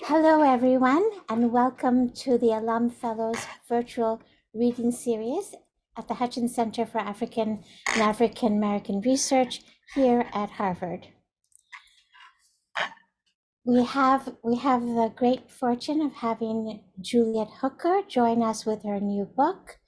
Hello, everyone, and welcome to the Alum Fellows virtual reading series at the Hutchins Center for African and African American Research here at Harvard. We have the great fortune of having Juliet Hooker join us with her new book.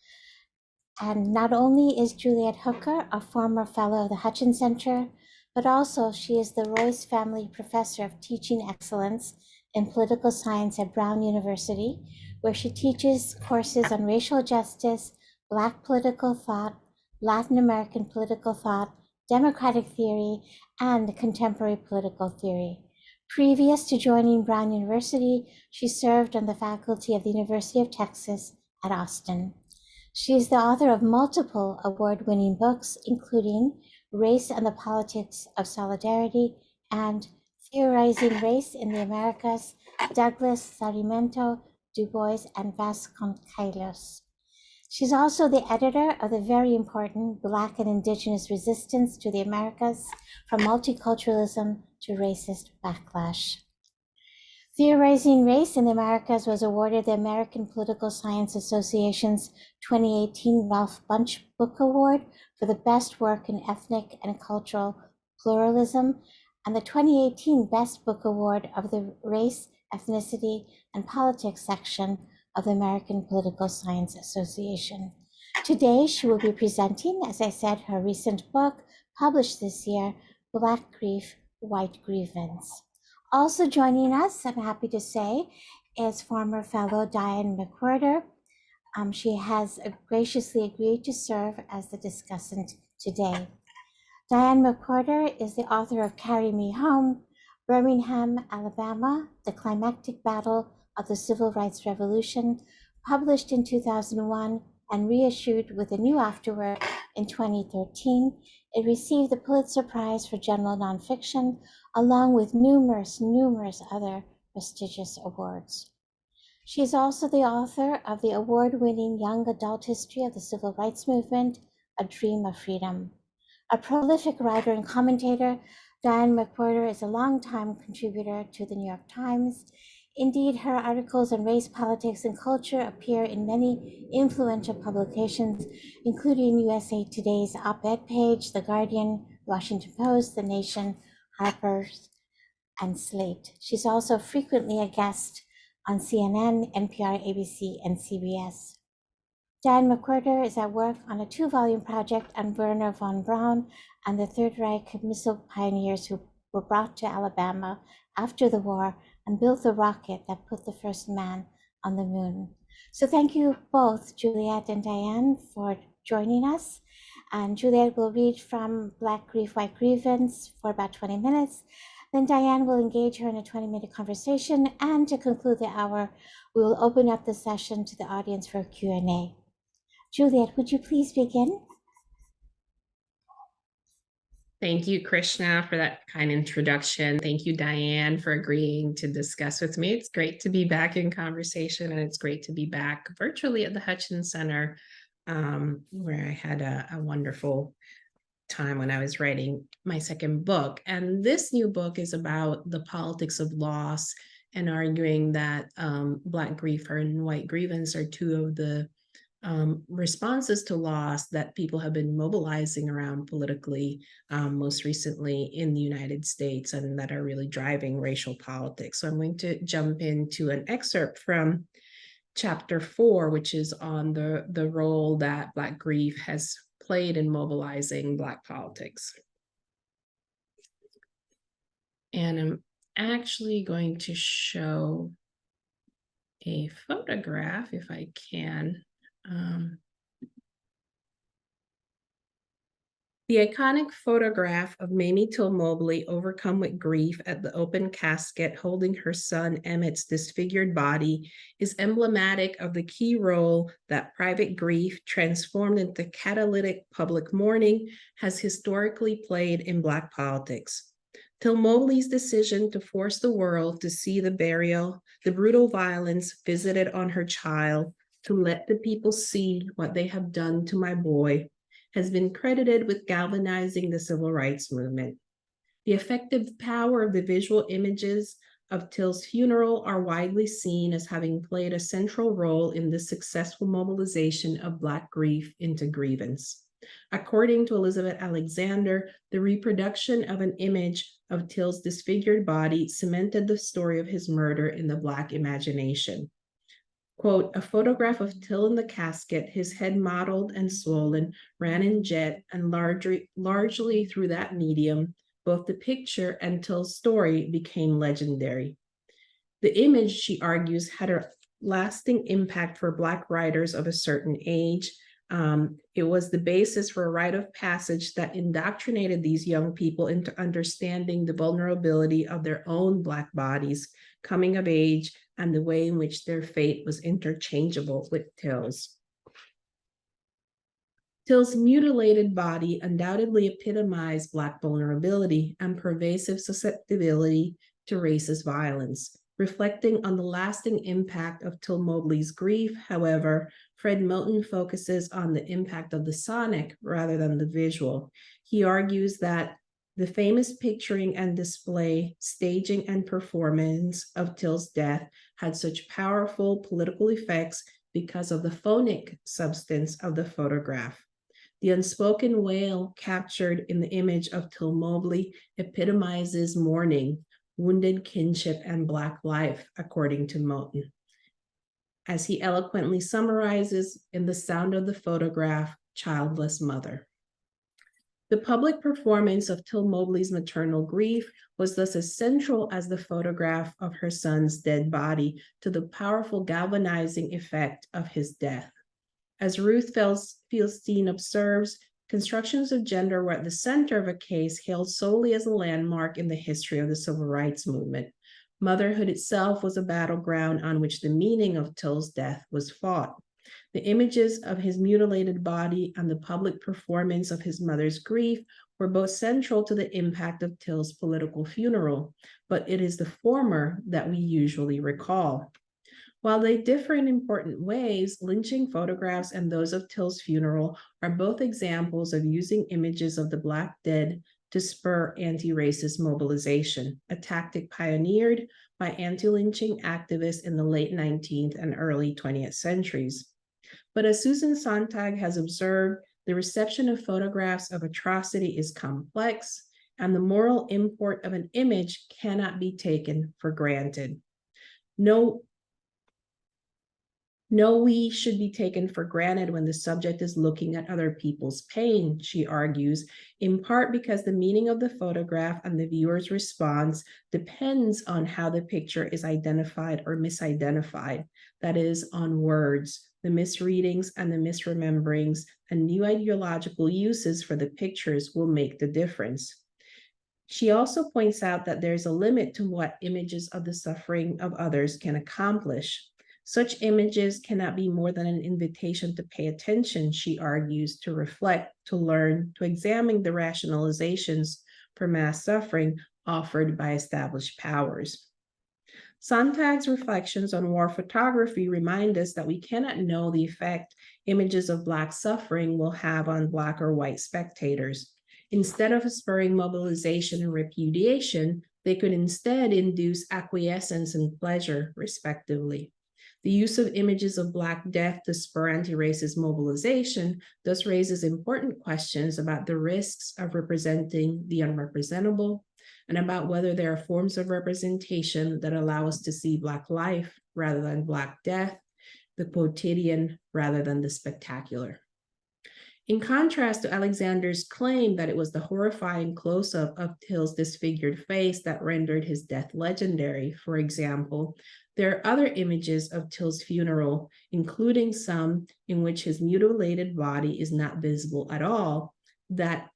And not only is Juliet Hooker a former fellow of the Hutchins Center, but also she is the Royce Family Professor of Teaching Excellence in Political Science at Brown University, where she teaches courses on racial justice, Black political thought, Latin American political thought, democratic theory, and contemporary political theory. Previous to joining Brown University, she served on the faculty of the University of Texas at Austin. She is the author of multiple award-winning books, including Race and the Politics of Solidarity and Theorizing Race in the Americas, Douglas, Sarmiento, Du Bois, and Vasconcelos. She's also the editor of the very important Black and Indigenous Resistance to the Americas, from Multiculturalism to Racist Backlash. Theorizing Race in the Americas was awarded the American Political Science Association's 2018 Ralph Bunche Book Award for the best work in ethnic and cultural pluralism, and the 2018 Best Book Award of the Race, Ethnicity, and Politics section of the American Political Science Association. Today, she will be presenting, as I said, her recent book, published this year, Black Grief, White Grievance. Also joining us, I'm happy to say, is former fellow Diane McWhorter. She has graciously agreed to serve as the discussant today. Diane McWhorter is the author of Carry Me Home, Birmingham, Alabama, The Climactic Battle of the Civil Rights Revolution, published in 2001 and reissued with a new afterword in 2013. It received the Pulitzer Prize for General Nonfiction, along with numerous other prestigious awards. She is also the author of the award-winning young adult history of the Civil Rights Movement, A Dream of Freedom. A prolific writer and commentator, Diane McWhorter is a longtime contributor to the New York Times. Indeed, her articles on race, politics, and culture appear in many influential publications, including USA Today's op-ed page, The Guardian, Washington Post, The Nation, Harper's, and Slate. She's also frequently a guest on CNN, NPR, ABC, and CBS. Diane McWhorter is at work on a 2-volume project on Werner von Braun and the Third Reich missile pioneers who were brought to Alabama after the war and built the rocket that put the first man on the moon. So thank you both, Juliet and Diane, for joining us. And Juliet will read from Black Grief, White Grievance for about 20 minutes. Then Diane will engage her in a 20-minute conversation. And to conclude the hour, we will open up the session to the audience for Q&A. Juliet, would you please begin? Thank you, Krishna, for that kind introduction. Thank you, Diane, for agreeing to discuss with me. It's great to be back in conversation, and it's great to be back virtually at the Hutchins Center, where I had a wonderful time when I was writing my second book. And this new book is about the politics of loss and arguing that Black grief and white grievance are two of the responses to loss that people have been mobilizing around politically, most recently in the United States, and that are really driving racial politics. So I'm going to jump into an excerpt from chapter 4, which is on the role that Black grief has played in mobilizing Black politics. And I'm actually going to show a photograph, if I can. The iconic photograph of Mamie Till Mobley overcome with grief at the open casket holding her son Emmett's disfigured body is emblematic of the key role that private grief, transformed into catalytic public mourning, has historically played in Black politics. Till Mobley's decision to force the world to see the burial, the brutal violence visited on her child, to let the people see what they have done to my boy, has been credited with galvanizing the civil rights movement. The effective power of the visual images of Till's funeral are widely seen as having played a central role in the successful mobilization of Black grief into grievance. According to Elizabeth Alexander, the reproduction of an image of Till's disfigured body cemented the story of his murder in the Black imagination. Quote, a photograph of Till in the casket, his head mottled and swollen, ran in jet, and largely through that medium, both the picture and Till's story became legendary. The image, she argues, had a lasting impact for Black writers of a certain age. It was the basis for a rite of passage that indoctrinated these young people into understanding the vulnerability of their own Black bodies, coming of age, and the way in which their fate was interchangeable with Till's. Till's mutilated body undoubtedly epitomized Black vulnerability and pervasive susceptibility to racist violence. Reflecting on the lasting impact of Till Mobley's grief, however, Fred Moten focuses on the impact of the sonic rather than the visual. He argues that the famous picturing and display, staging, and performance of Till's death had such powerful political effects because of the phonic substance of the photograph. The unspoken wail captured in the image of Till Mobley epitomizes mourning, wounded kinship, and Black life, according to Moten. As he eloquently summarizes in the sound of the photograph, childless mother. The public performance of Till Mobley's maternal grief was thus as central as the photograph of her son's dead body to the powerful galvanizing effect of his death. As Ruth Fieldstein observes, constructions of gender were at the center of a case hailed solely as a landmark in the history of the civil rights movement. Motherhood itself was a battleground on which the meaning of Till's death was fought. The images of his mutilated body and the public performance of his mother's grief were both central to the impact of Till's political funeral, but it is the former that we usually recall. While they differ in important ways, lynching photographs and those of Till's funeral are both examples of using images of the Black dead to spur anti-racist mobilization, a tactic pioneered by anti-lynching activists in the late 19th and early 20th centuries. But as Susan Sontag has observed, the reception of photographs of atrocity is complex, and the moral import of an image cannot be taken for granted. No, we should be taken for granted when the subject is looking at other people's pain, she argues, in part because the meaning of the photograph and the viewer's response depends on how the picture is identified or misidentified, that is, on words. The misreadings and the misrememberings and new ideological uses for the pictures will make the difference. She also points out that there's a limit to what images of the suffering of others can accomplish. Such images cannot be more than an invitation to pay attention, she argues, to reflect, to learn, to examine the rationalizations for mass suffering offered by established powers. Sontag's reflections on war photography remind us that we cannot know the effect images of Black suffering will have on Black or white spectators. Instead of spurring mobilization and repudiation, they could instead induce acquiescence and pleasure, respectively. The use of images of Black death to spur anti-racist mobilization thus raises important questions about the risks of representing the unrepresentable and about whether there are forms of representation that allow us to see Black life rather than Black death, the quotidian rather than the spectacular. In contrast to Alexander's claim that it was the horrifying close-up of Till's disfigured face that rendered his death legendary, for example, there are other images of Till's funeral, including some in which his mutilated body is not visible at all, that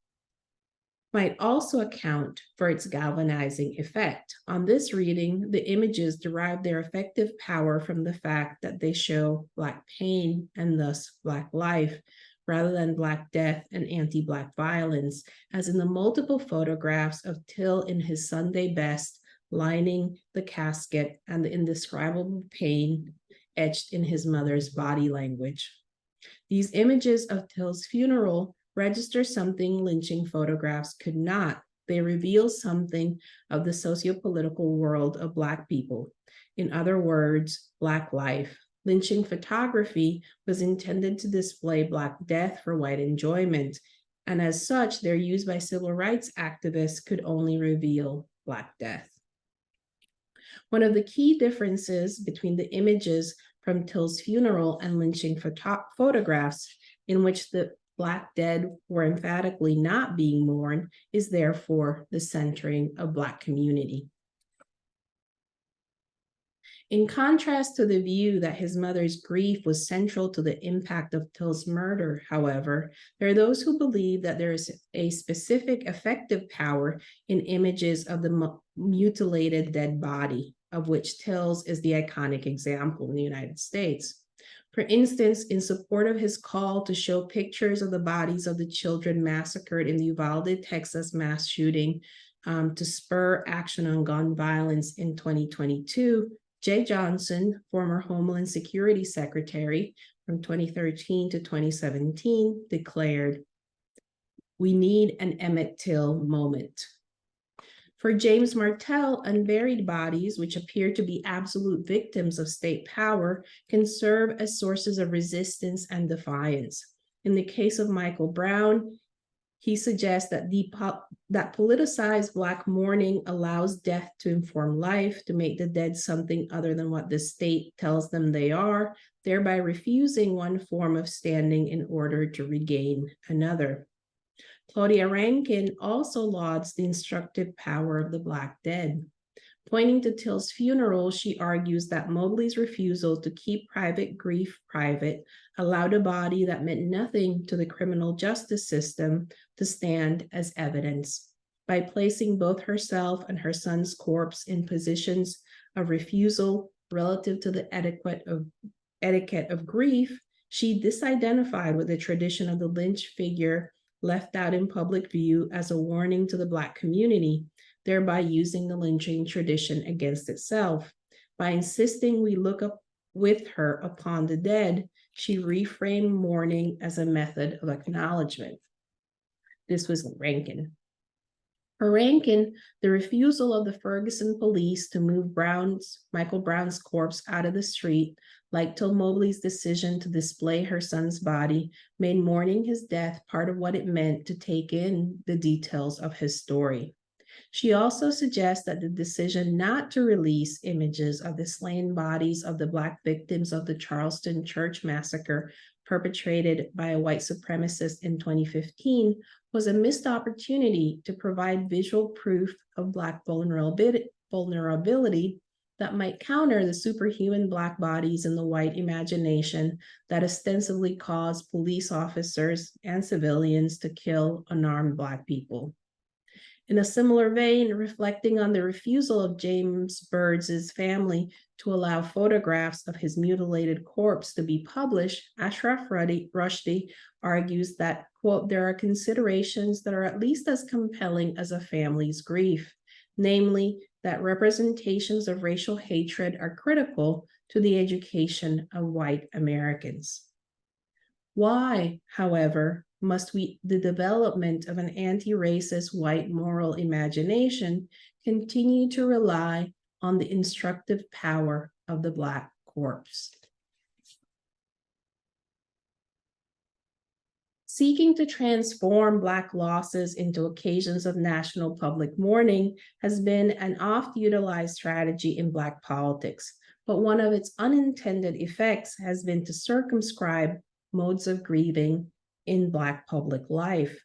might also account for its galvanizing effect. On this reading, the images derive their effective power from the fact that they show Black pain and thus Black life, rather than Black death and anti-Black violence, as in the multiple photographs of Till in his Sunday best lining the casket and the indescribable pain etched in his mother's body language. These images of Till's funeral register something lynching photographs could not, They reveal something of the sociopolitical world of Black people. In other words, Black life. Lynching photography was intended to display Black death for white enjoyment, and as such, their use by civil rights activists could only reveal Black death. One of the key differences between the images from Till's funeral and lynching photographs, in which the Black dead were emphatically not being mourned, is therefore the centering of Black community. In contrast to the view that his mother's grief was central to the impact of Till's murder, however, there are those who believe that there is a specific effective power in images of the mutilated dead body, of which Till's is the iconic example in the United States. For instance, in support of his call to show pictures of the bodies of the children massacred in the Uvalde, Texas mass shooting to spur action on gun violence in 2022, Jay Johnson, former Homeland Security Secretary from 2013 to 2017, declared, "We need an Emmett Till moment." For James Martell, unburied bodies, which appear to be absolute victims of state power, can serve as sources of resistance and defiance. In the case of Michael Brown, he suggests that that politicized Black mourning allows death to inform life, to make the dead something other than what the state tells them they are, thereby refusing one form of standing in order to regain another. Claudia Rankin also lauds the instructive power of the Black dead. Pointing to Till's funeral, she argues that Mobley's refusal to keep private grief private allowed a body that meant nothing to the criminal justice system to stand as evidence. By placing both herself and her son's corpse in positions of refusal relative to the etiquette of grief, she disidentified with the tradition of the lynch figure left out in public view as a warning to the Black community, thereby using the lynching tradition against itself. By insisting we look up with her upon the dead, she reframed mourning as a method of acknowledgement. This was Rankin. For Rankin, the refusal of the Ferguson police to move Michael Brown's corpse out of the street, like Till Mobley's decision to display her son's body, made mourning his death part of what it meant to take in the details of his story. She also suggests that the decision not to release images of the slain bodies of the Black victims of the Charleston church massacre perpetrated by a white supremacist in 2015 was a missed opportunity to provide visual proof of Black vulnerability that might counter the superhuman Black bodies in the white imagination that ostensibly caused police officers and civilians to kill unarmed Black people. In a similar vein, reflecting on the refusal of James Byrd's family to allow photographs of his mutilated corpse to be published, Ashraf Rushdie argues that, quote, there are considerations that are at least as compelling as a family's grief, namely that representations of racial hatred are critical to the education of white Americans. Why, however, must the development of an anti-racist white moral imagination continue to rely on the instructive power of the Black corpse? Seeking to transform Black losses into occasions of national public mourning has been an oft-utilized strategy in Black politics, but one of its unintended effects has been to circumscribe modes of grieving in Black public life.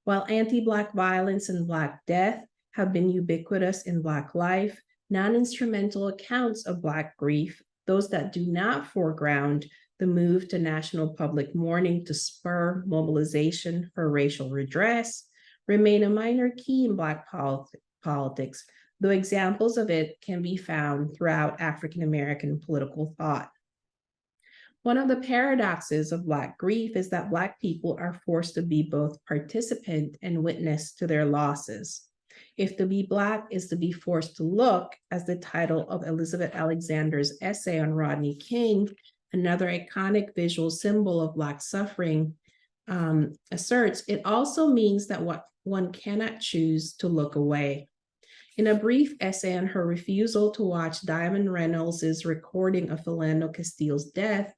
While anti-Black violence and Black death have been ubiquitous in Black life, non-instrumental accounts of Black grief, those that do not foreground the move to national public mourning to spur mobilization for racial redress, remain a minor key in Black politics, though examples of it can be found throughout African American political thought. One of the paradoxes of Black grief is that Black people are forced to be both participant and witness to their losses. If to be Black is to be forced to look, as the title of Elizabeth Alexander's essay on Rodney King, another iconic visual symbol of Black suffering, asserts, it also means that one cannot choose to look away. In a brief essay on her refusal to watch Diamond Reynolds' recording of Philando Castile's death,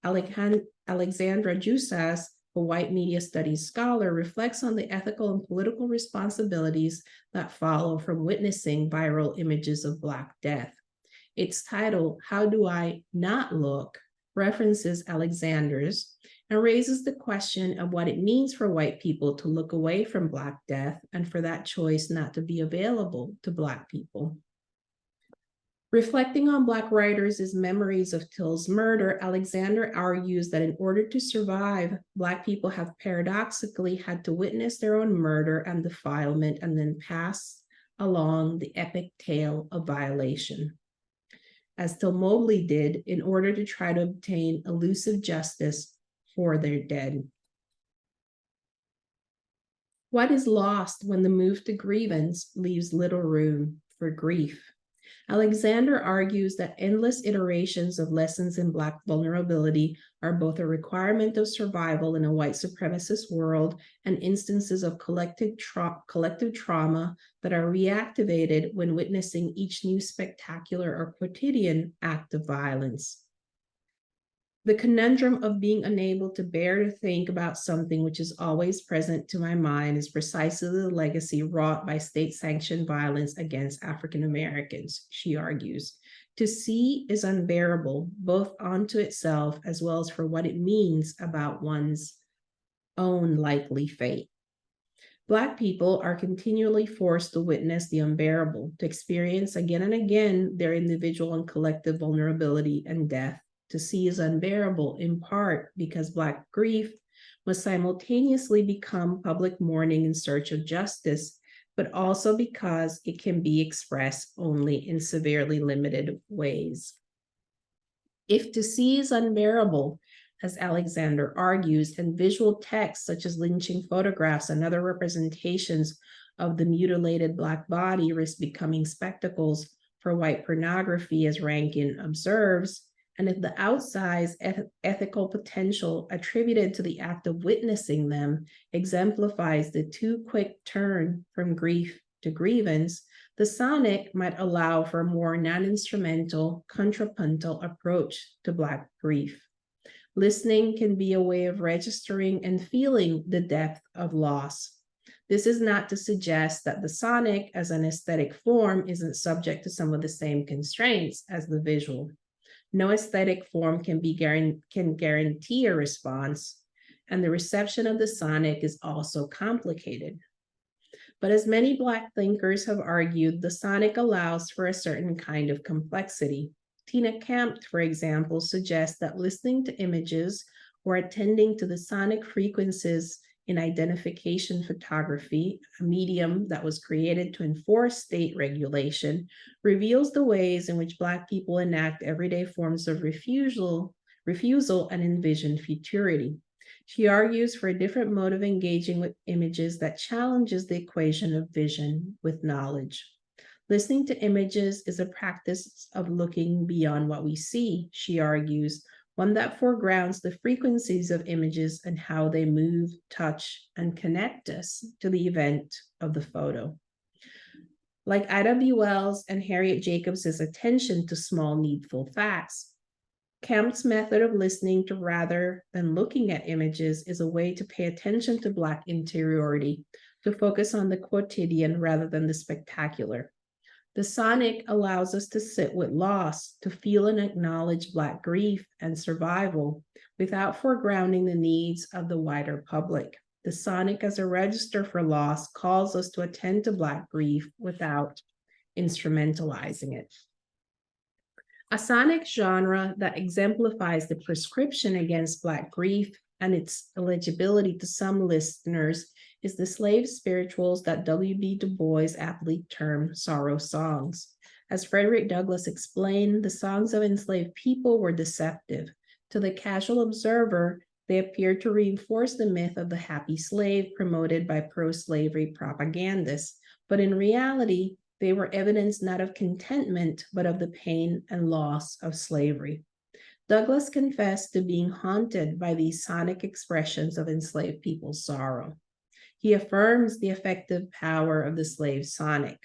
Alexandra Jusas, a white media studies scholar, reflects on the ethical and political responsibilities that follow from witnessing viral images of Black death. Its title, How Do I Not Look?, references Alexander's and raises the question of what it means for white people to look away from Black death and for that choice not to be available to Black people. Reflecting on Black writers' memories of Till's murder, Alexander argues that in order to survive, Black people have paradoxically had to witness their own murder and defilement and then pass along the epic tale of violation, as Till Mobley did, in order to try to obtain elusive justice for their dead. What is lost when the move to grievance leaves little room for grief? Alexander argues that endless iterations of lessons in Black vulnerability are both a requirement of survival in a white supremacist world and instances of collective trauma that are reactivated when witnessing each new spectacular or quotidian act of violence. The conundrum of being unable to bear to think about something which is always present to my mind is precisely the legacy wrought by state-sanctioned violence against African Americans, she argues. To see is unbearable, both unto itself as well as for what it means about one's own likely fate. Black people are continually forced to witness the unbearable, to experience again and again their individual and collective vulnerability and death. To see is unbearable, in part because Black grief must simultaneously become public mourning in search of justice, but also because it can be expressed only in severely limited ways. If to see is unbearable, as Alexander argues, and visual texts such as lynching photographs and other representations of the mutilated Black body risk becoming spectacles for white pornography, as Rankin observes, and if the outsized ethical potential attributed to the act of witnessing them exemplifies the too quick turn from grief to grievance, the sonic might allow for a more non-instrumental, contrapuntal approach to Black grief. Listening can be a way of registering and feeling the depth of loss. This is not to suggest that the sonic as an aesthetic form isn't subject to some of the same constraints as the visual. No aesthetic form can guarantee a response, and the reception of the sonic is also complicated. But as many Black thinkers have argued, the sonic allows for a certain kind of complexity. Tina Kemp, for example, suggests that listening to images or attending to the sonic frequencies in identification photography, a medium that was created to enforce state regulation, reveals the ways in which Black people enact everyday forms of refusal and envision futurity. She argues for a different mode of engaging with images that challenges the equation of vision with knowledge. Listening to images is a practice of looking beyond what we see, she argues, one that foregrounds the frequencies of images and how they move, touch, and connect us to the event of the photo. Like Ida B. Wells and Harriet Jacobs' attention to small, needful facts, Kemp's method of listening to rather than looking at images is a way to pay attention to Black interiority, to focus on the quotidian rather than the spectacular. The sonic allows us to sit with loss, to feel and acknowledge Black grief and survival without foregrounding the needs of the wider public. The sonic as a register for loss calls us to attend to Black grief without instrumentalizing it. A sonic genre that exemplifies the prescription against Black grief and its eligibility to some listeners is the slave spirituals that W.B. Du Bois aptly termed sorrow songs. As Frederick Douglass explained, the songs of enslaved people were deceptive. To the casual observer, they appeared to reinforce the myth of the happy slave promoted by pro-slavery propagandists, but in reality, they were evidence not of contentment, but of the pain and loss of slavery. Douglas confessed to being haunted by these sonic expressions of enslaved people's sorrow. He affirms the effective power of the slave sonic.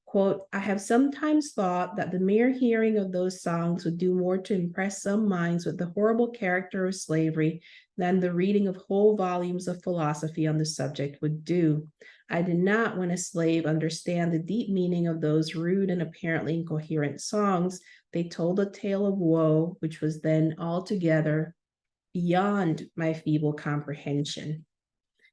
Quote, I have sometimes thought that the mere hearing of those songs would do more to impress some minds with the horrible character of slavery than the reading of whole volumes of philosophy on the subject would do. I did not, when a slave, understand the deep meaning of those rude and apparently incoherent songs. They told a tale of woe, which was then altogether beyond my feeble comprehension.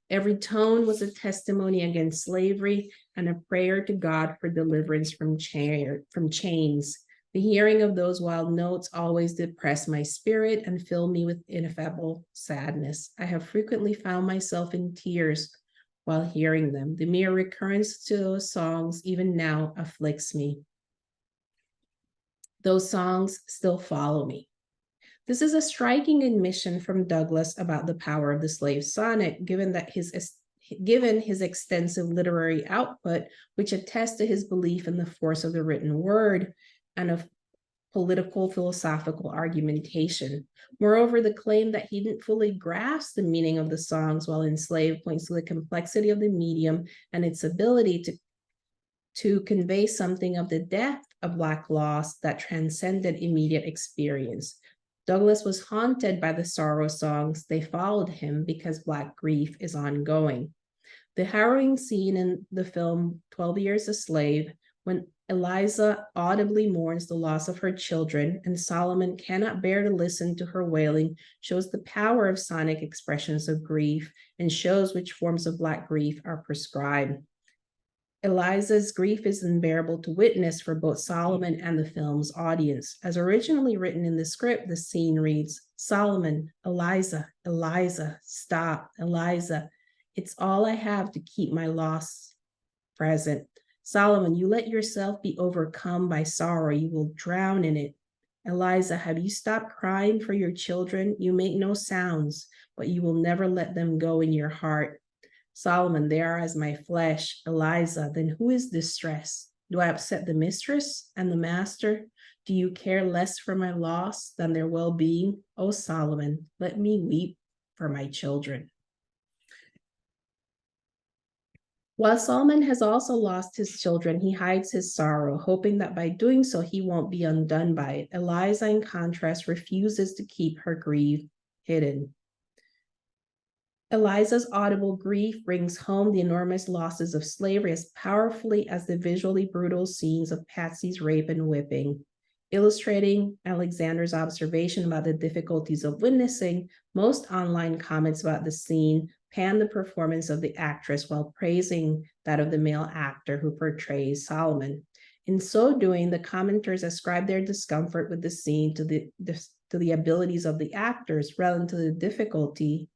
Every tone was a testimony against slavery and a prayer to God for deliverance from chains. The hearing of those wild notes always depressed my spirit and filled me with ineffable sadness. I have frequently found myself in tears while hearing them. The mere recurrence to those songs, even now, afflicts me. Those songs still follow me. This is a striking admission from Douglas about the power of the slave sonnet, given his extensive literary output, which attests to his belief in the force of the written word and of political philosophical argumentation. Moreover, the claim that he didn't fully grasp the meaning of the songs while enslaved points to the complexity of the medium and its ability to convey something of the depth of Black loss that transcended immediate experience. Douglas was haunted by the sorrow songs. They followed him because Black grief is ongoing. The harrowing scene in the film 12 Years a Slave, when Eliza audibly mourns the loss of her children and Solomon cannot bear to listen to her wailing, shows the power of sonic expressions of grief and shows which forms of Black grief are prescribed. Eliza's grief is unbearable to witness for both Solomon and the film's audience. As originally written in the script, the scene reads, Solomon, Eliza, Eliza, stop, Eliza. It's all I have to keep my loss present. Solomon, you let yourself be overcome by sorrow. You will drown in it. Eliza, have you stopped crying for your children? You make no sounds, but you will never let them go in your heart. Solomon, they are as my flesh. Eliza, then who is distressed? Do I upset the mistress and the master? Do you care less for my loss than their well-being? Oh, Solomon, let me weep for my children. While Solomon has also lost his children, he hides his sorrow, hoping that by doing so he won't be undone by it. Eliza, in contrast, refuses to keep her grief hidden. Eliza's audible grief brings home the enormous losses of slavery as powerfully as the visually brutal scenes of Patsy's rape and whipping. Illustrating Alexander's observation about the difficulties of witnessing, most online comments about the scene pan the performance of the actress while praising that of the male actor who portrays Solomon. In so doing, the commenters ascribe their discomfort with the scene to the abilities of the actors rather than to the difficulty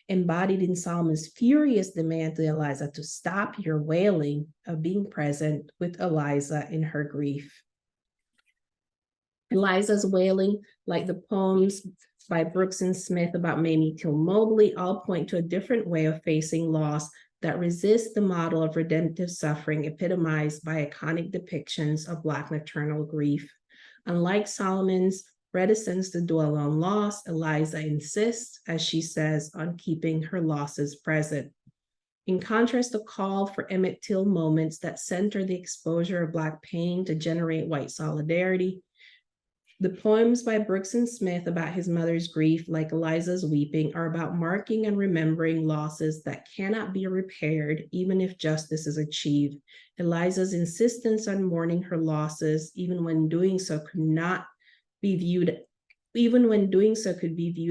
embodied in Solomon's furious demand to Eliza to stop your wailing of being present with Eliza in her grief. Eliza's wailing, like the poems by Brooks and Smith about Mamie Till Mobley, all point to a different way of facing loss that resists the model of redemptive suffering epitomized by iconic depictions of Black maternal grief. Unlike Solomon's reticence to dwell on loss, Eliza insists, as she says, on keeping her losses present. In contrast, the call for Emmett Till moments that center the exposure of Black pain to generate white solidarity, the poems by Brooks and Smith about his mother's grief, like Eliza's weeping, are about marking and remembering losses that cannot be repaired, even if justice is achieved. Eliza's insistence on mourning her losses, even when doing so could be viewed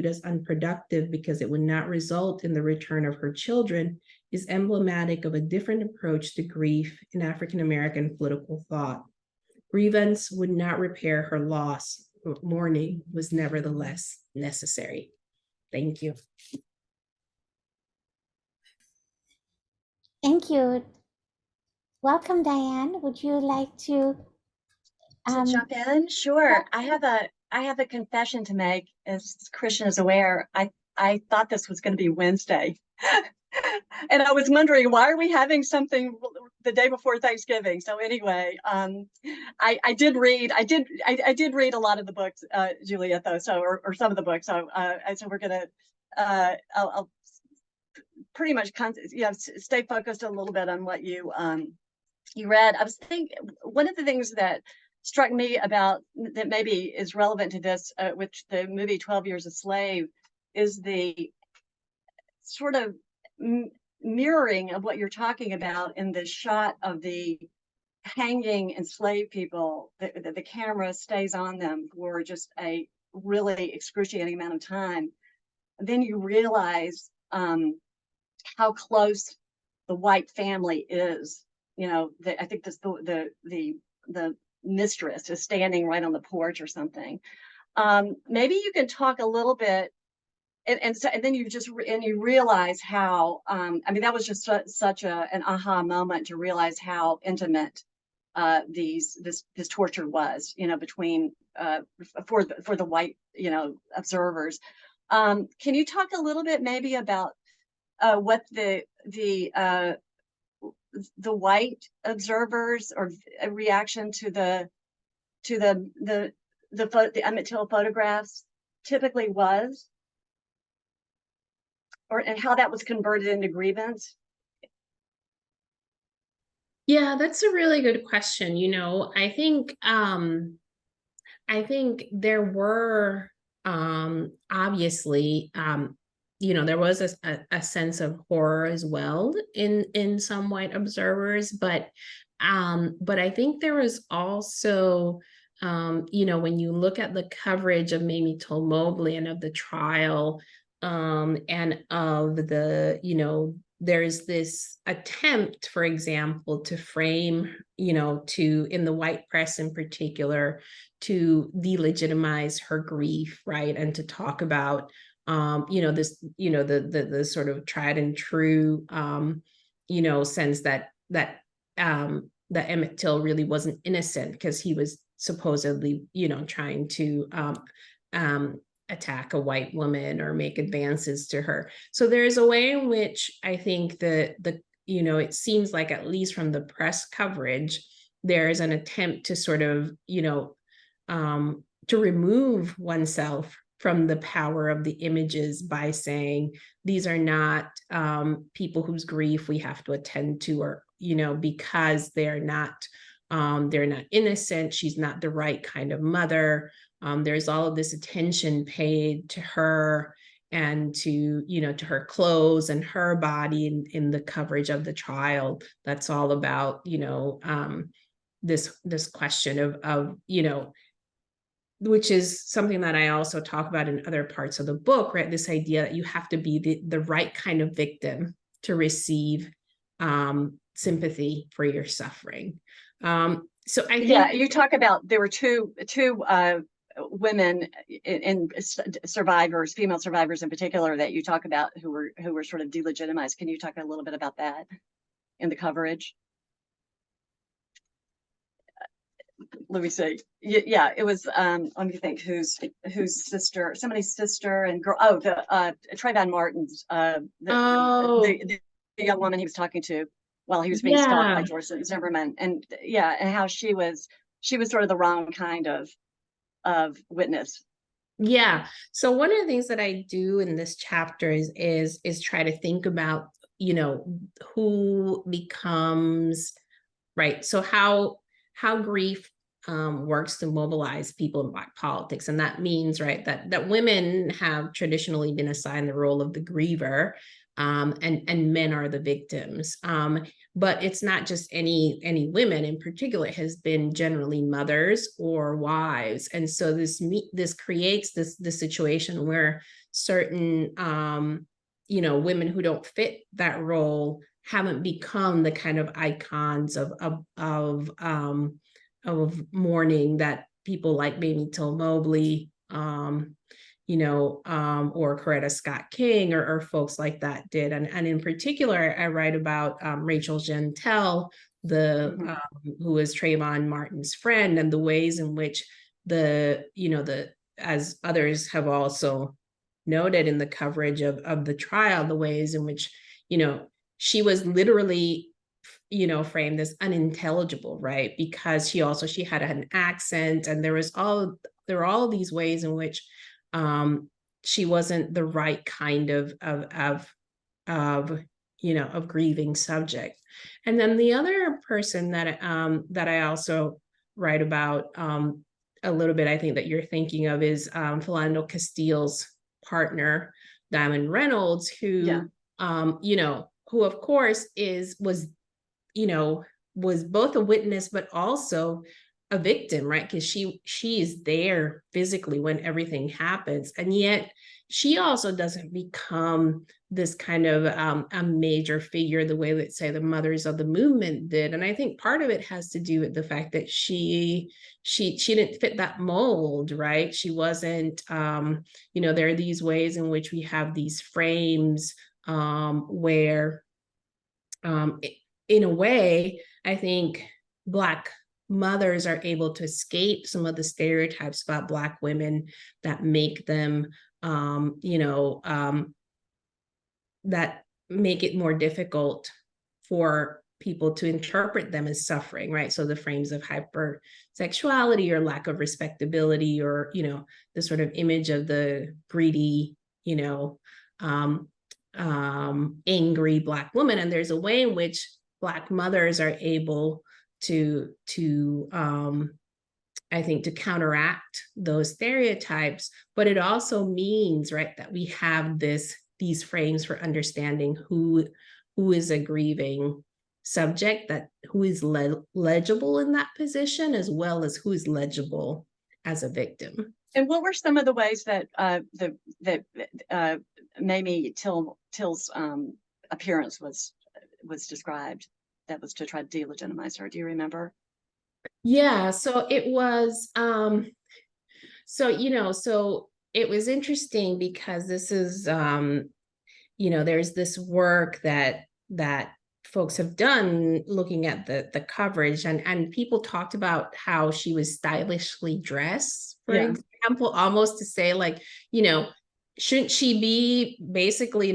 as unproductive because it would not result in the return of her children, is emblematic of a different approach to grief in African American political thought. Grievance would not repair her loss, but mourning was nevertheless necessary. Thank you. Thank you. Welcome, Diane. Would you like to jump in? Sure. I have a confession to make. As Christian is aware, I thought this was going to be Wednesday. And I was wondering, why are we having something the day before Thanksgiving? So anyway, I did read a lot of the books, Juliet, though, so or some of the books. So we're gonna I'll pretty much stay focused a little bit on what you read. I was thinking one of the things that struck me about that maybe is relevant to this, which the movie 12 Years a Slave, is the sort of mirroring of what you're talking about in the shot of the hanging enslaved people. The camera stays on them for just a really excruciating amount of time. And then you realize how close the white family is. You know, I think this the mistress is standing right on the porch or something. Maybe you can talk a little bit, and then you realize how I mean, that was just such an aha moment to realize how intimate this torture was, you know, between for the white, you know, observers. Can you talk a little bit maybe about what the white observers or a reaction to the Emmett Till photographs typically was, and how that was converted into grievance? Yeah, that's a really good question. You know, I think there were obviously you know, there was a sense of horror as well in some white observers, but I think there was also you know, when you look at the coverage of Mamie Till Mobley and of the trial and of the, you know, there's this attempt, for example, to frame, you know, in the white press in particular, to delegitimize her grief, right? And to talk about, you know, this, you know, the sort of tried and true, you know, sense that Emmett Till really wasn't innocent because he was supposedly, you know, trying to attack a white woman or make advances to her. So there's a way in which I think you know, it seems like, at least from the press coverage, there is an attempt to sort of, you know, to remove oneself from the power of the images by saying these are not people whose grief we have to attend to, or, you know, because they're not innocent. She's not the right kind of mother. There's all of this attention paid to her and to, you know, to her clothes and her body in the coverage of the trial. That's all about, you know, this question of, you know, which is something that I also talk about in other parts of the book, right? This idea that you have to be the right kind of victim to receive sympathy for your suffering. So I think, yeah, you talk about there were two women in survivors, female survivors in particular, that you talk about who were sort of delegitimized. Can you talk a little bit about that in the coverage? Let me see. Yeah, it was let me think whose sister, somebody's sister and girl. Oh, the Trayvon Martin's the young woman he was talking to while he was being stalked by George Zimmerman, and yeah, and how she was sort of the wrong kind of witness. Yeah. So one of the things that I do in this chapter is try to think about, you know, who becomes, right. So how grief works to mobilize people in Black politics. And that means, right, that women have traditionally been assigned the role of the griever, and men are the victims. But it's not just any women in particular. It has been generally mothers or wives. And so this creates this situation where certain you know, women who don't fit that role haven't become the kind of icons of mourning that people like Mamie Till Mobley, you know, or Coretta Scott King, or folks like that did. And in particular, I write about Rachel Gentile, who is Trayvon Martin's friend, and the ways in which as others have also noted in the coverage of the trial, the ways in which, she was literally, framed as unintelligible, right? Because she had an accent, and there were all these ways in which she wasn't the right kind of grieving subject. And then the other person that I also write about a little bit, I think that you're thinking of, is Philando Castile's partner, Diamond Reynolds, who who of course was both a witness but also a victim, right? Because she is there physically when everything happens, and yet she also doesn't become this kind of a major figure the way that, say, the mothers of the movement did. And I think part of it has to do with the fact that she didn't fit that mold, right? She wasn't, there are these ways in which we have these frames where in a way, I think Black mothers are able to escape some of the stereotypes about Black women that make them, that make it more difficult for people to interpret them as suffering, right? So the frames of hypersexuality or lack of respectability, or, the sort of image of the greedy, angry Black woman. And there's a way in which Black mothers are able to I think, to counteract those stereotypes. But it also means, right, that we have these frames for understanding who is a grieving subject, that who is legible in that position, as well as who is legible as a victim. And what were some of the ways that Mamie Till's appearance was described? That was to try to delegitimize her. Do you remember? Yeah, so it was so it was interesting because this is there's this work that folks have done looking at the coverage, and people talked about how she was stylishly dressed, for example, almost to say, like, shouldn't she be basically,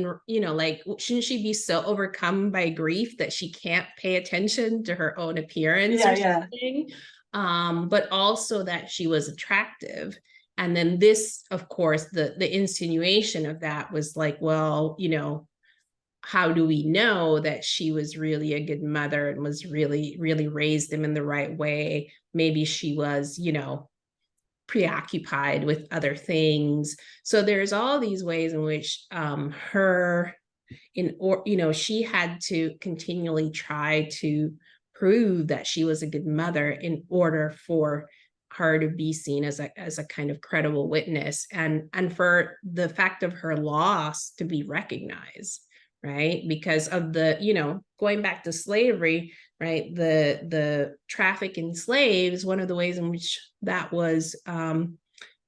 shouldn't she be so overcome by grief that she can't pay attention to her own appearance or something? But also that she was attractive. And then this, of course, the insinuation of that was like, well, how do we know that she was really a good mother and was really, really raised them in the right way? Maybe she was, preoccupied with other things. So there's all these ways in which she had to continually try to prove that she was a good mother in order for her to be seen as a kind of credible witness, and for the fact of her loss to be recognized, right? Because of the, going back to slavery, right? The traffic in slaves, one of the ways in which that was,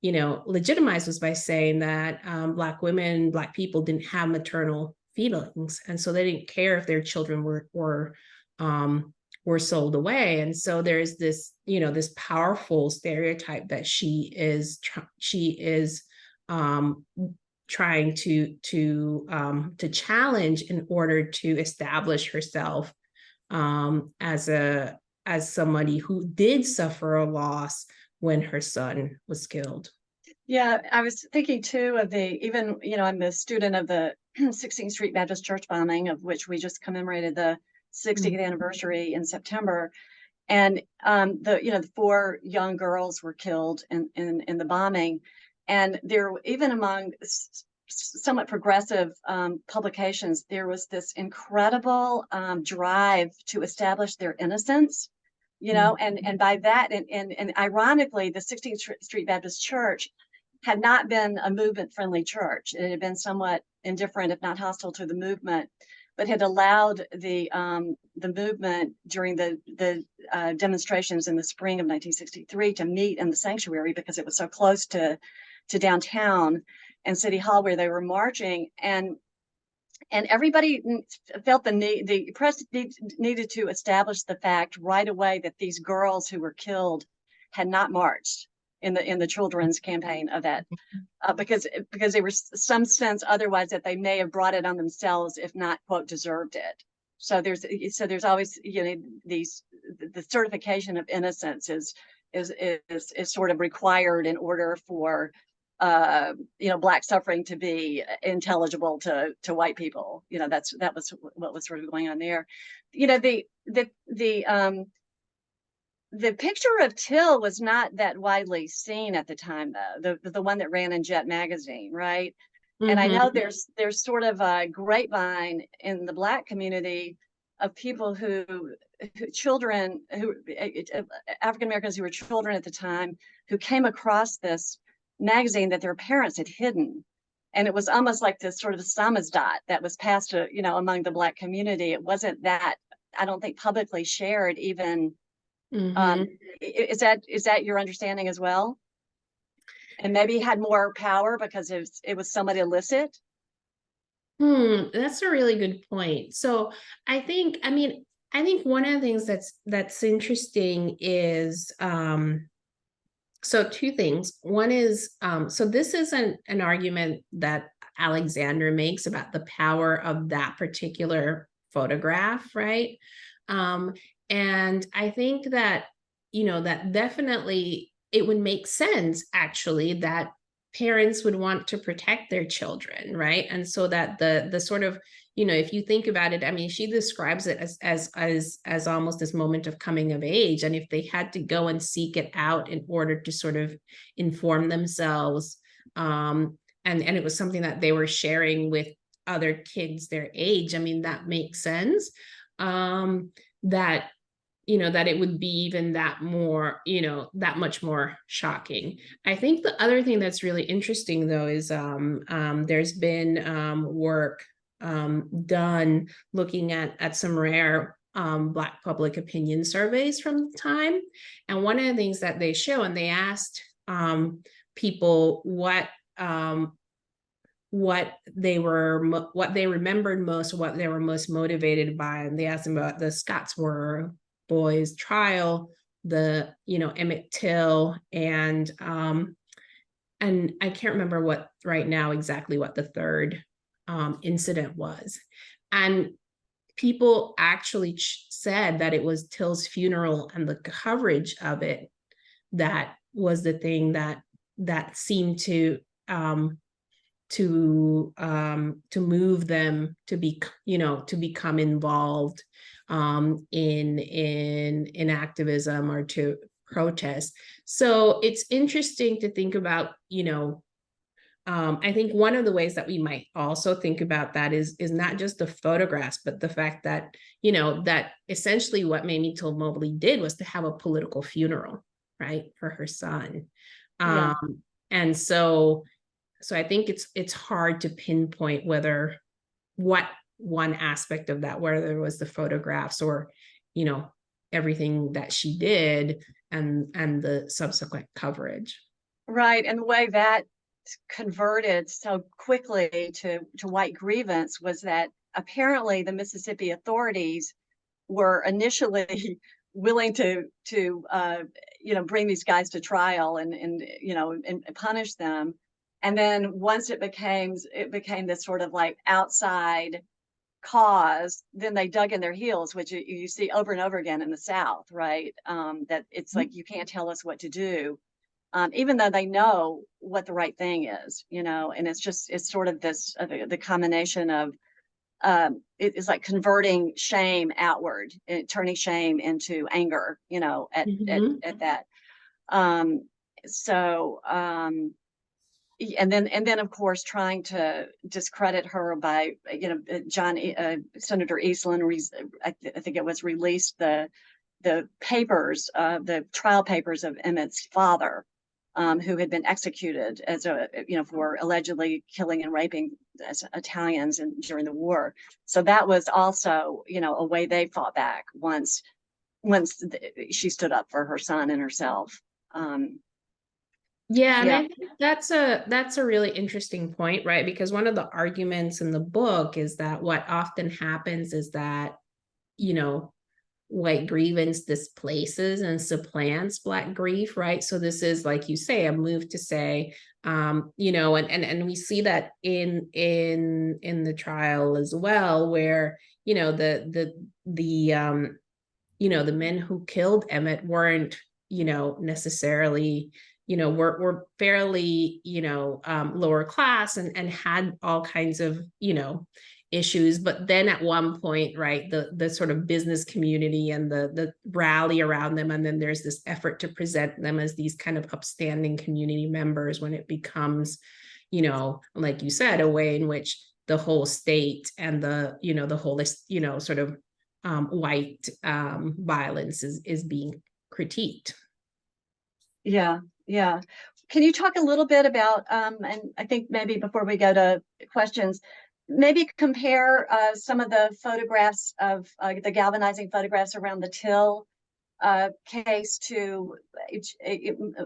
legitimized was by saying that Black women, Black people didn't have maternal feelings. And so they didn't care if their children were sold away. And so there's this, this powerful stereotype that she is trying to challenge in order to establish herself as somebody who did suffer a loss when her son was killed. Yeah, I was thinking too of I'm a student of the 16th Street Baptist Church bombing, of which we just commemorated the 60th anniversary in September. And the 4 young girls were killed in the bombing. And there, even among somewhat progressive publications, there was this incredible drive to establish their innocence, and by that, and ironically, the 16th Street Baptist Church had not been a movement-friendly church. It had been somewhat indifferent, if not hostile, to the movement, but had allowed the movement during the demonstrations in the spring of 1963 to meet in the sanctuary because it was so close to downtown and City Hall where they were marching, and everybody felt the press needed to establish the fact right away that these girls who were killed had not marched. in the children's campaign of that, because there was some sense otherwise that they may have brought it on themselves if not, quote, deserved it. So there's always, the certification of innocence is sort of required in order for Black suffering to be intelligible to white people. That was what was sort of going on there. The picture of Till was not that widely seen at the time, though. The one that ran in Jet magazine, right? Mm-hmm. And I know there's sort of a grapevine in the Black community of people African Americans who were children at the time, who came across this magazine that their parents had hidden. And it was almost like this sort of samizdat that was passed among the Black community. It wasn't that, I don't think, publicly shared even. Mm-hmm. Is that your understanding as well? And maybe had more power because it was somewhat illicit? That's a really good point. So I think one of the things that's interesting is, so two things. One is, so this is an argument that Alexander makes about the power of that particular photograph, right? And I think that, that definitely it would make sense, actually, that parents would want to protect their children, right? And so that the sort of, if you think about it, she describes it as almost this moment of coming of age. And if they had to go and seek it out in order to sort of inform themselves, and it was something that they were sharing with other kids their age, that makes sense. That it would be even that much more shocking. I think the other thing that's really interesting, though, is there's been work done looking at some rare Black public opinion surveys from the time. And one of the things that they show, and they asked people what they remembered most, what they were most motivated by. And they asked them about the Scottsboro Boys trial, the Emmett Till, and I can't remember what right now exactly what the third incident was. And people actually said that it was Till's funeral and the coverage of it that was the thing that seemed to move them to become involved in activism or to protest. So it's interesting to think about, I think one of the ways that we might also think about that is not just the photographs, but the fact that, that essentially what Mamie Till Mobley did was to have a political funeral, right, for her son. Yeah. And so I think it's hard to pinpoint what one aspect of that, whether it was the photographs or, everything that she did and the subsequent coverage. Right. And the way that converted so quickly to white grievance was that apparently the Mississippi authorities were initially willing to bring these guys to trial and punish them. And then once it became this sort of like outside cause, then they dug in their heels, which you see over and over again in the South, right? That it's like, you can't tell us what to do, even though they know what the right thing is, and it's sort of this, the combination of, it is like converting shame outward, turning shame into anger, at that. And then of course trying to discredit her by Senator Eastland, I think it was released the papers, the trial papers of Emmett's father, who had been executed for allegedly killing and raping Italians during the war. So that was also a way they fought back once she stood up for her son and herself. Yeah, and I think that's a really interesting point, right? Because one of the arguments in the book is that what often happens is that, white grievance displaces and supplants Black grief, right? So this is, like you say, a move to say, you know, and we see that in the trial as well, where, you know, you know, the men who killed Emmett weren't, you know, necessarily, you know, were fairly, you know, lower class and had all kinds of, you know, issues. But then at one point, right, the sort of business community and the rally around them, and then there's this effort to present them as these kind of upstanding community members, when it becomes, you know, like you said, a way in which the whole state and the, you know, the whole, you know, sort of white violence is being critiqued. Yeah, yeah. Can you talk a little bit about, and I think maybe before we go to questions, maybe compare some of the photographs of the galvanizing photographs around the Till case to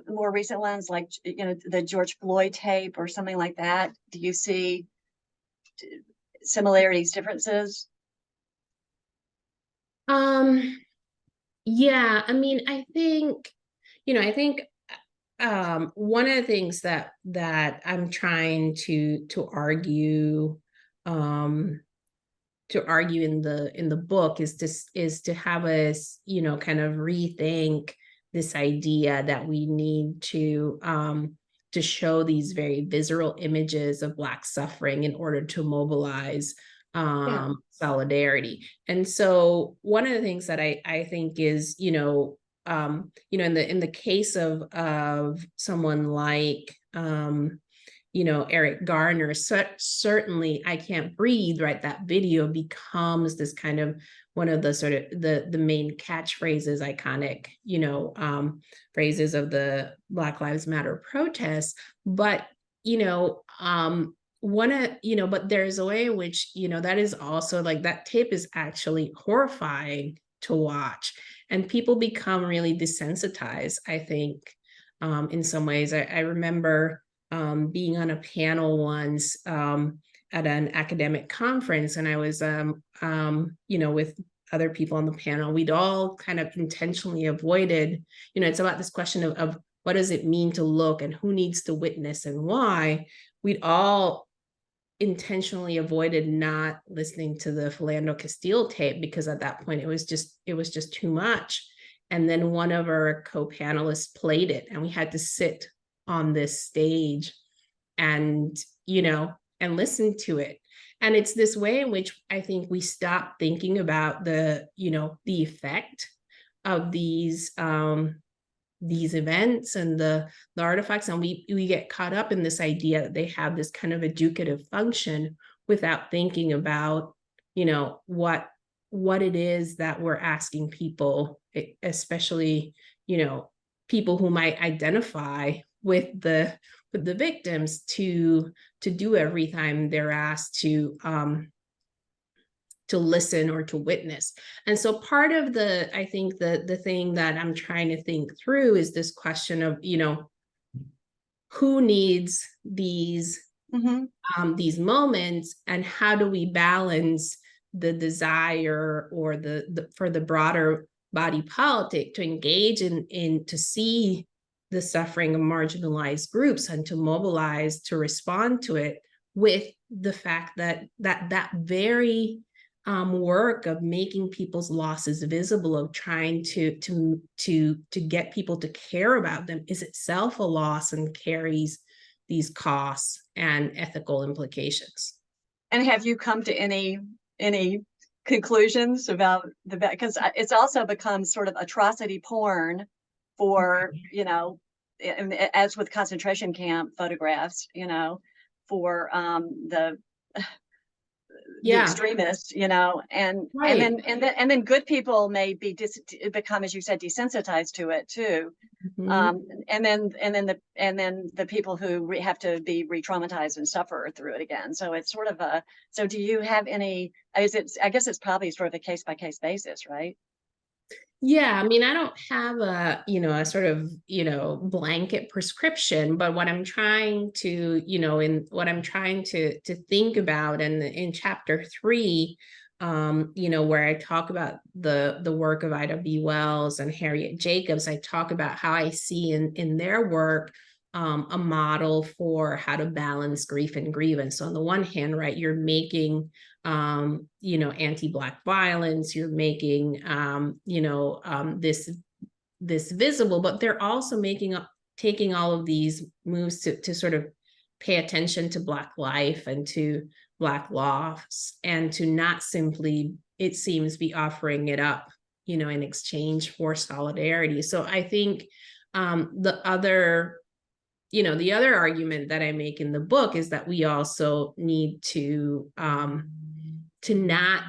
more recent ones, like, you know, the George Floyd tape or something like that? Do you see similarities, differences? Yeah, I mean, I think, you know, I think one of the things that I'm trying to argue in the book is to have us, you know, kind of rethink this idea that we need to show these very visceral images of Black suffering in order to mobilize solidarity. And so one of the things that I think is, you know, in the case of someone like you know, Eric Garner, certainly I Can't Breathe, right? That video becomes this kind of one of the sort of the main catchphrases, iconic, you know, phrases of the Black Lives Matter protests. But, you know, but there's a way in which, you know, that is also like, that tape is actually horrifying to watch. And people become really desensitized, I think, in some ways. I remember being on a panel once at an academic conference, and I was, you know, with other people on the panel. We'd all kind of intentionally avoided, you know, it's about this question of what does it mean to look and who needs to witness and why. We'd all intentionally avoided not listening to the Philando Castile tape, because at that point it was just too much. And then one of our co-panelists played it, and we had to sit on this stage and, you know, and listen to it. And it's this way in which I think we stop thinking about the, you know, the effect of these events and the artifacts, and we get caught up in this idea that they have this kind of educative function without thinking about, you know, what it is that we're asking people, especially, you know, people who might identify with the victims, to do every time they're asked to listen or to witness. And so part of I think the thing that I'm trying to think through is this question of, you know, who needs these moments, and how do we balance the desire or the for the broader body politic to engage in to see the suffering of marginalized groups and to mobilize to respond to it, with the fact that very work of making people's losses visible, of trying to get people to care about them, is itself a loss and carries these costs and ethical implications. And have you come to any conclusions about because it's also become sort of atrocity porn for, you know, as with concentration camp photographs, you know, for the extremists, you know, and then good people may become, as you said, desensitized to it too. And then the people who have to be re-traumatized and suffer through it again. So it's sort of so do you have any, I guess it's probably sort of a case by case basis, right? Yeah, I mean, I don't have a, you know, a sort of, you know, blanket prescription, but what I'm trying to, you know, what I'm trying to think about, and in chapter 3, where I talk about the work of Ida B. Wells and Harriet Jacobs. I talk about how I see in their work a model for how to balance grief and grievance. So on the one hand, right, you're making anti-Black violence, you're making this visible, but they're also taking all of these moves to sort of pay attention to Black life and to Black loss, and to not simply, it seems, be offering it up, in exchange for solidarity. So I think the other argument that I make in the book is that we also need to not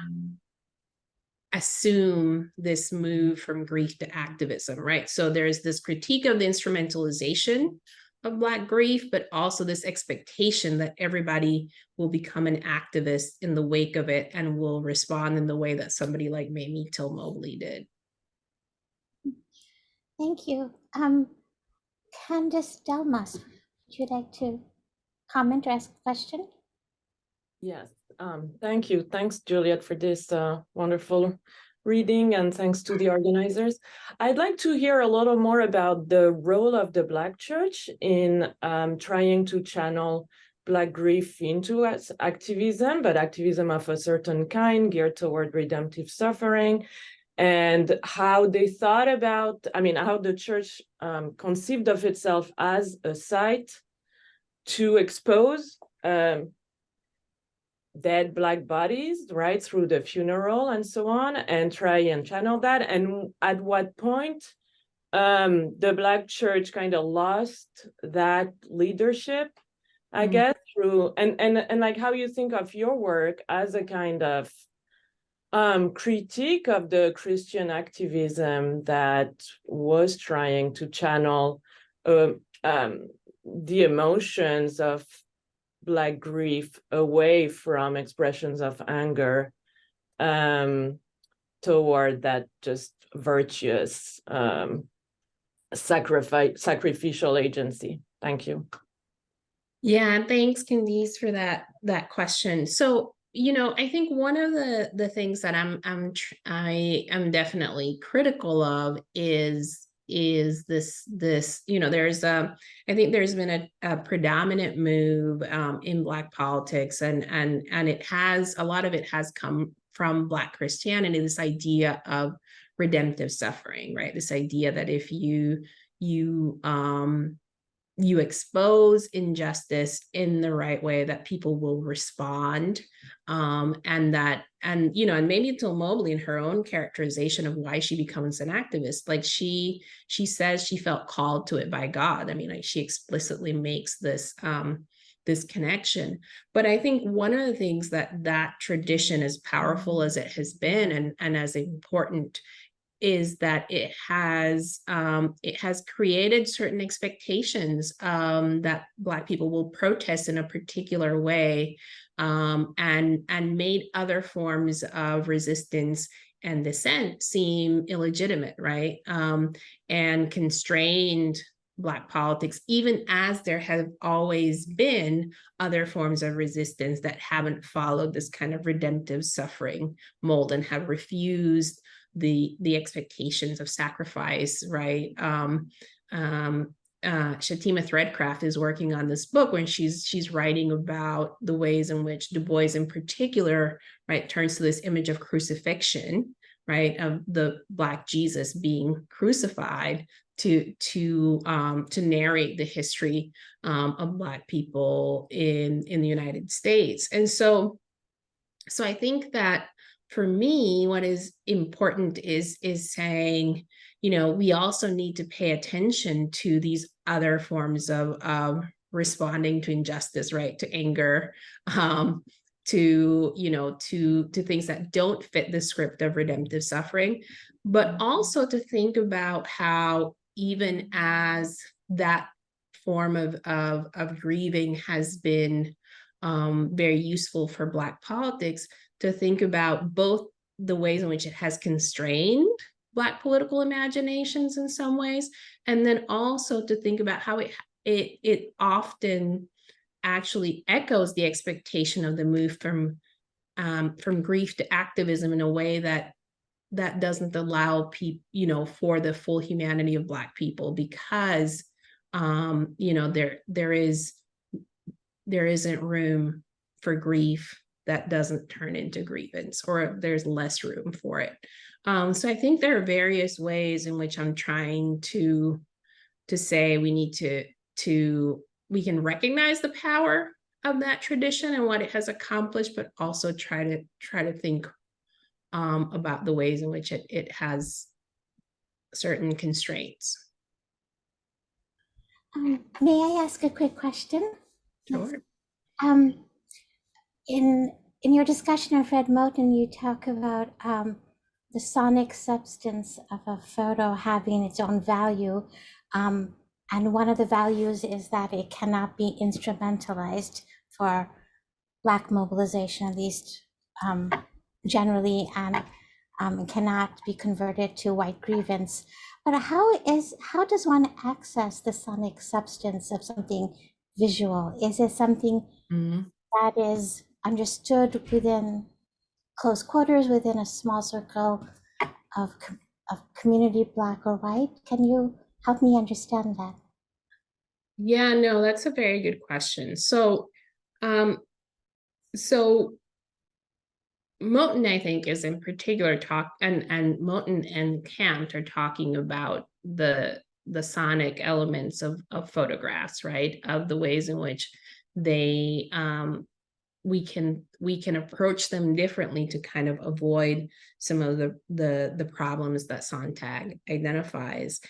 assume this move from grief to activism, right? So there's this critique of the instrumentalization of Black grief, but also this expectation that everybody will become an activist in the wake of it and will respond in the way that somebody like Mamie Till Mobley did. Thank you. Candace Delmas, would you like to comment or ask a question? Yes, thank you. Thanks, Juliet, for this wonderful reading, and thanks to the organizers. I'd like to hear a little more about the role of the Black Church in trying to channel Black grief into activism, but activism of a certain kind geared toward redemptive suffering, and how they thought about, how the church conceived of itself as a site to expose dead Black bodies, right, through the funeral and so on, and try and channel that. And at what point the Black church kind of lost that leadership, I guess, through, and like how you think of your work as a kind of critique of the Christian activism that was trying to channel the emotions of Black grief away from expressions of anger toward that just virtuous sacrificial agency. Thank you. Yeah, thanks, Candice, for that question. So, I think one of the things that I'm definitely critical of is this I think there's been a predominant move in Black politics, and a lot of it has come from Black Christianity, this idea of redemptive suffering, right? This idea that if you expose injustice in the right way, that people will respond, and Mamie Till Mobley, in her own characterization of why she becomes an activist, like she says she felt called to it by God. She explicitly makes this connection. But I think one of the things that tradition, as powerful as it has been and as important, is that it has created certain expectations that Black people will protest in a particular way, and made other forms of resistance and dissent seem illegitimate, right? And constrained Black politics, even as there have always been other forms of resistance that haven't followed this kind of redemptive suffering mold and have refused the expectations of sacrifice, right? Shatima Threadcraft is working on this book when she's writing about the ways in which Du Bois in particular, right, turns to this image of crucifixion, right, of the Black Jesus being crucified to narrate the history of Black people in the United States. And so I think that for me, what is important is saying, we also need to pay attention to these other forms of responding to injustice, right? To anger, to things that don't fit the script of redemptive suffering, but also to think about how, even as that form of grieving has been very useful for Black politics, to think about both the ways in which it has constrained Black political imaginations in some ways, and then also to think about how it often actually echoes the expectation of the move from from grief to activism in a way that doesn't allow people, you know, for the full humanity of Black people, because you know, there isn't room for grief that doesn't turn into grievance, or there's less room for it. So I think there are various ways in which I'm trying to say we need we can recognize the power of that tradition and what it has accomplished, but also try to think about the ways in which it has certain constraints. May I ask a quick question? Sure. In your discussion of Fred Moten, you talk about the sonic substance of a photo having its own value. And one of the values is that it cannot be instrumentalized for Black mobilization, at least generally, and cannot be converted to white grievance. But how does one access the sonic substance of something visual? Is it something that is understood within close quarters, within a small circle of community, Black or white? Can you help me understand that? Yeah, no, that's a very good question. So, Moten, I think, is in particular and Moten and Kant are talking about the sonic elements of photographs, right? Of the ways in which they we can approach them differently to kind of avoid some of the problems that Sontag identifies.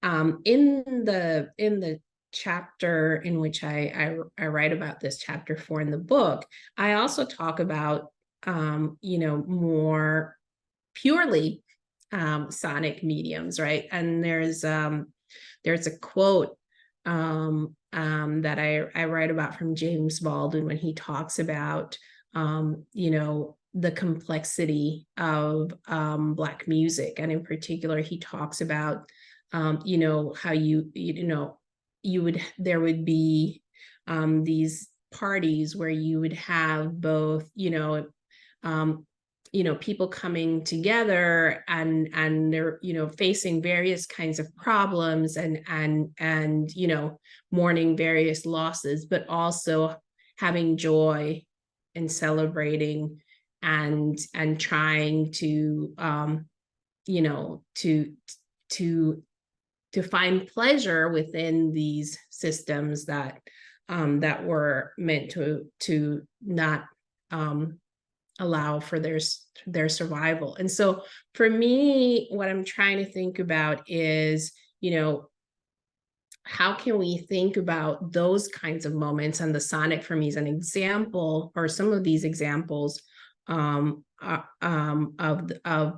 In the chapter in which I write about this, chapter 4 in the book, I also talk about you know, more purely sonic mediums, right? And there's a quote that I write about from James Baldwin when he talks about you know, the complexity of Black music, and in particular he talks about you know, how there would be these parties where you would have both, you know, people coming together and they're, you know, facing various kinds of problems and you know, mourning various losses, but also having joy and celebrating and trying to you know, to find pleasure within these systems that that were meant to not allow for their survival. And so for me, what I'm trying to think about is, you know, how can we think about those kinds of moments? And the sonic for me is an example, or some of these examples of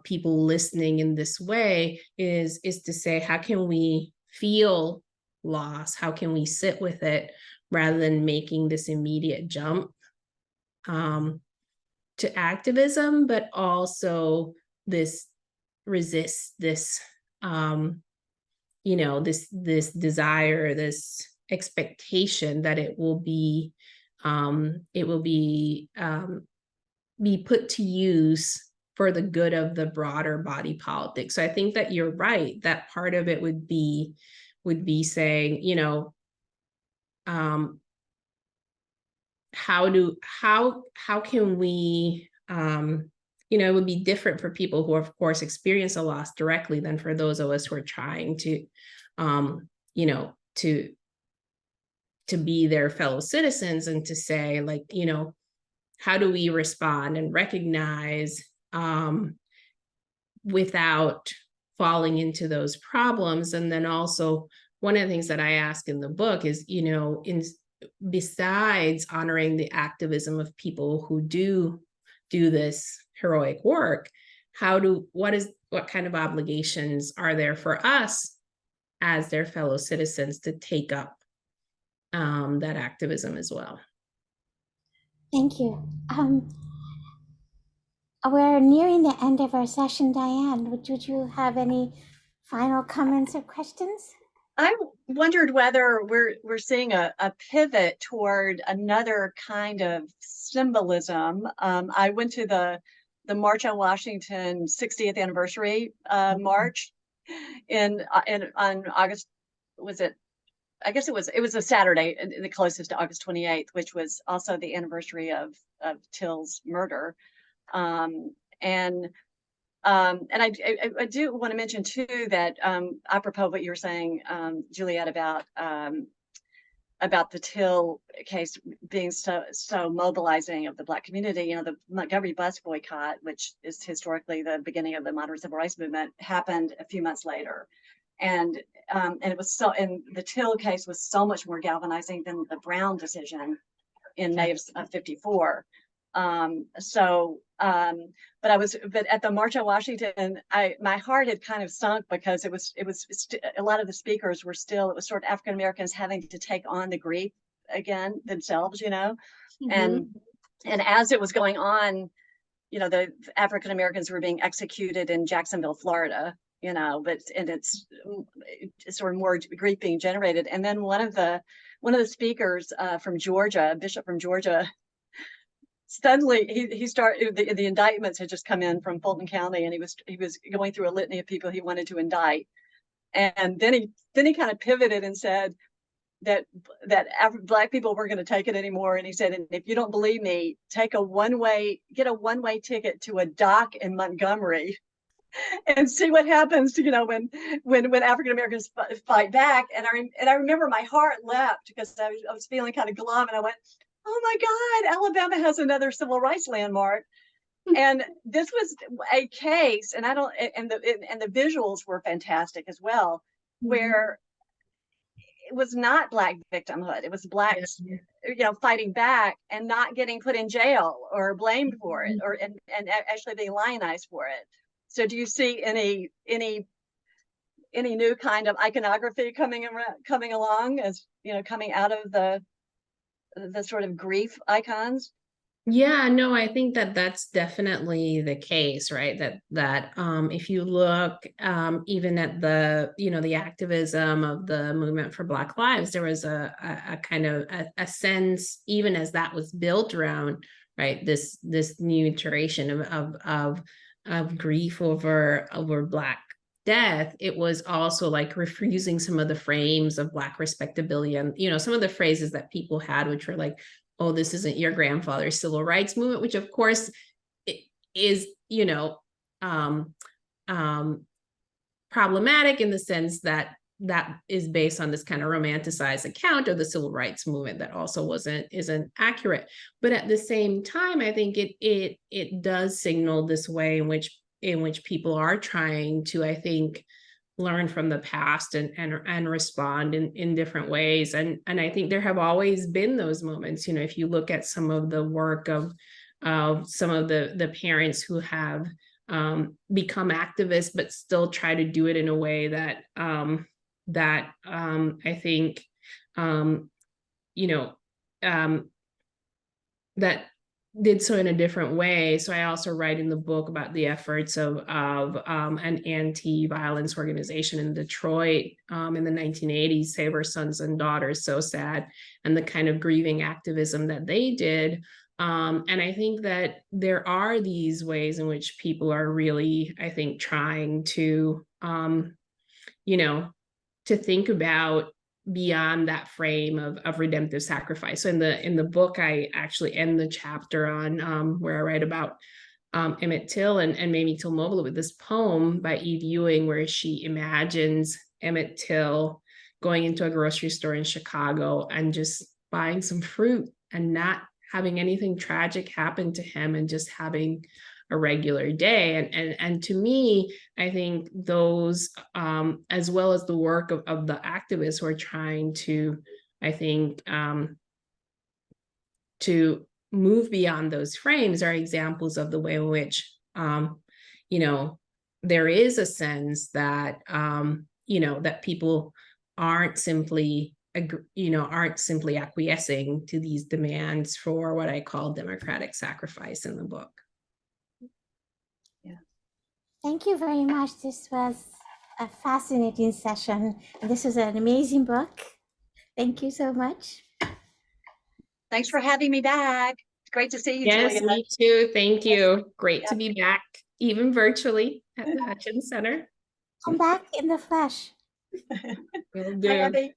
people listening in this way is to say, how can we feel loss? How can we sit with it rather than making this immediate jump to activism, but also this resist this you know, this desire, this expectation that it will be put to use for the good of the broader body politic. So I think that you're right, that part of it would be saying, you know, how can we you know, it would be different for people who of course experience a loss directly than for those of us who are trying to you know, to be their fellow citizens, and to say, like, you know, how do we respond and recognize without falling into those problems. And then also one of the things that I ask in the book is, you know, besides honoring the activism of people who do this heroic work, what kind of obligations are there for us as their fellow citizens to take up that activism as well? Thank you. We're nearing the end of our session, Diane. Would you have any final comments or questions? I wondered whether we're seeing a pivot toward another kind of symbolism. I went to the March on Washington 60th anniversary march on August, was it? I guess it was a Saturday, the closest to August 28th, which was also the anniversary of Till's murder. And I do want to mention too that apropos what you were saying, Juliet, about the Till case being so mobilizing of the Black community. You know, the Montgomery bus boycott, which is historically the beginning of the modern civil rights movement, happened a few months later, and it was so. And the Till case was so much more galvanizing than the Brown decision in May of '54. But at the March on Washington, my heart had kind of sunk because it was a lot of the speakers were still, it was sort of African Americans having to take on the grief again themselves, you know, and as it was going on, you know, the African Americans were being executed in Jacksonville, Florida, you know, and it's sort of more grief being generated. And then one of the speakers from Georgia, a bishop from Georgia, suddenly he started, the indictments had just come in from Fulton County, and he was going through a litany of people he wanted to indict, and then he kind of pivoted and said that Black people weren't going to take it anymore, and he said, and if you don't believe me, get a one-way ticket to a dock in Montgomery and see what happens, you know, when African Americans fight back. And I remember my heart leapt because I was feeling kind of glum, and I went, oh my God, Alabama has another civil rights landmark. And this was a case, and the visuals were fantastic as well, where it was not Black victimhood. It was Blacks, you know, fighting back and not getting put in jail or blamed for it, or and actually being lionized for it. So do you see any new kind of iconography coming along, as you know, coming out of the sort of grief icons? Yeah, no, I think that that's definitely the case, right? That if you look even at the, you know, the activism of the movement for Black Lives, there was a kind of a sense, even as that was built around, right, this new iteration of grief over Black death. It was also like refusing some of the frames of Black respectability, and, you know, some of the phrases that people had, which were like, oh, this isn't your grandfather's civil rights movement, which of course is, you know, problematic in the sense that that is based on this kind of romanticized account of the civil rights movement that also isn't accurate. But at the same time, I think it does signal this way in which people are trying to, I think, learn from the past and respond in different ways. And I think there have always been those moments. You know, if you look at some of the work of some of the parents who have become activists, but still try to do it in a way that I think, you know, that did so in a different way. So I also write in the book about the efforts of an anti-violence organization in Detroit in the 1980s, Save Our Sons and Daughters, So Sad, and the kind of grieving activism that they did. And I think that there are these ways in which people are really, I think, trying to, you know, to think about beyond that frame of redemptive sacrifice. So in the book, I actually end the chapter on where I write about Emmett Till and Mamie Till Mobley with this poem by Eve Ewing, where she imagines Emmett Till going into a grocery store in Chicago and just buying some fruit and not having anything tragic happen to him, and just having a regular day. And to me, I think those, as well as the work of the activists who are trying to, I think, to move beyond those frames, are examples of the way in which, you know, there is a sense that, you know, that people aren't simply acquiescing to these demands for what I call democratic sacrifice in the book. Thank you very much. This was a fascinating session. And this is an amazing book. Thank you so much. Thanks for having me back. It's great to see you, Yes, Juliet. me too. Thank you. Great Yeah. to be back, even virtually at the Hutchins Center. Come back in the flesh. Will Bye, do. Abby.